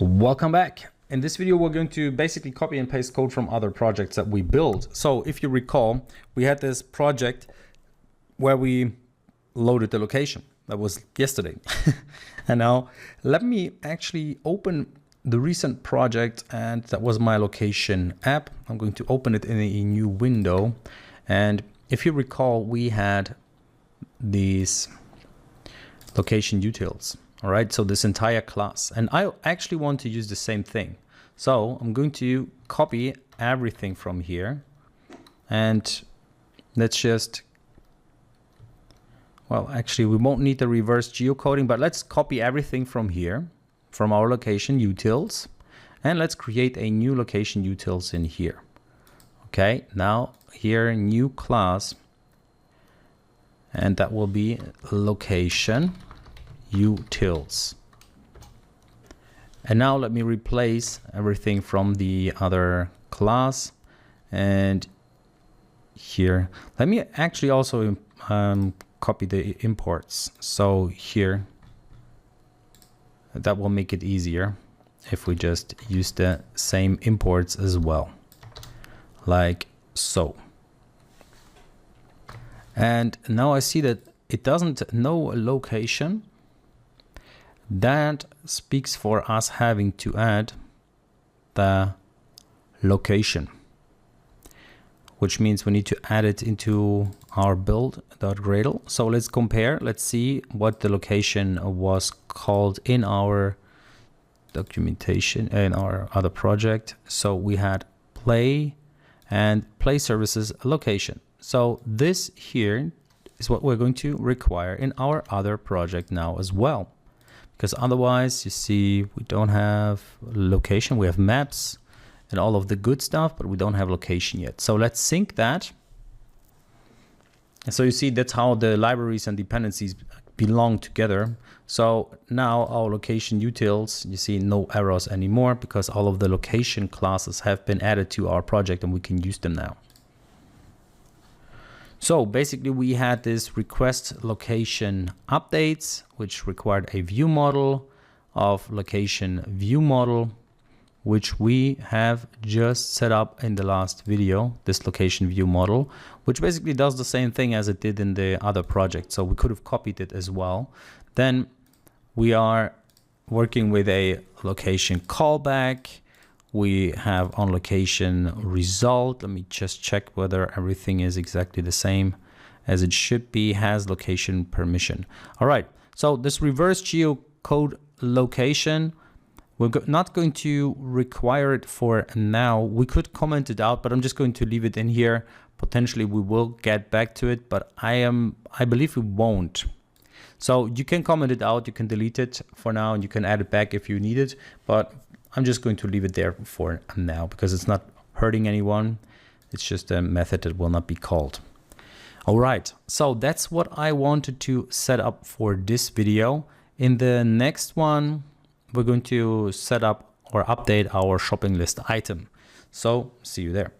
Welcome back. In this video, we're going to basically copy and paste code from other projects that we build. So if you recall, we had this project where we loaded the location. That was yesterday. And now let me actually open the recent project, and that was my location app. I'm going to open it in a new window. And if you recall, we had these LocationUtils. All right, so this entire class, and I actually want to use the same thing. So I'm going to copy everything from here, and let's just, well, actually we won't need the reverse geocoding, but let's copy everything from here, from our LocationUtils, and let's create a new LocationUtils in here. Okay, now here, new class, and that will be LocationUtils. And now let me replace everything from the other class, and here let me actually also copy the imports. So here, that will make it easier if we just use the same imports as well, like so. And now I see that it doesn't know a location. That speaks for us having to add the location, which means we need to add it into our build.gradle. So let's compare. Let's see what the location was called in our documentation in our other project. So we had play and play services location. So this here is what we're going to require in our other project now as well. Because otherwise, you see, we don't have location. We have maps and all of the good stuff, but we don't have location yet. So let's sync that. And so you see, that's how the libraries and dependencies belong together. So now our LocationUtils, you see no errors anymore because all of the location classes have been added to our project and we can use them now. So basically we had this request location updates, which required a view model of location view model, which we have just set up in the last video, this location view model, which basically does the same thing as it did in the other project. So we could have copied it as well. Then we are working with a location callback. We have on location result. Let me just check whether everything is exactly the same as it should be, has location permission. All right, so this reverse geocode location, we're not going to require it for now. We could comment it out, but I'm just going to leave it in here. Potentially we will get back to it, but I believe we won't. So you can comment it out, you can delete it for now, and you can add it back if you need it, but I'm just going to leave it there for now because it's not hurting anyone. It's just a method that will not be called. All right, so that's what I wanted to set up for this video. In the next one, we're going to set up or update our shopping list item. So see you there.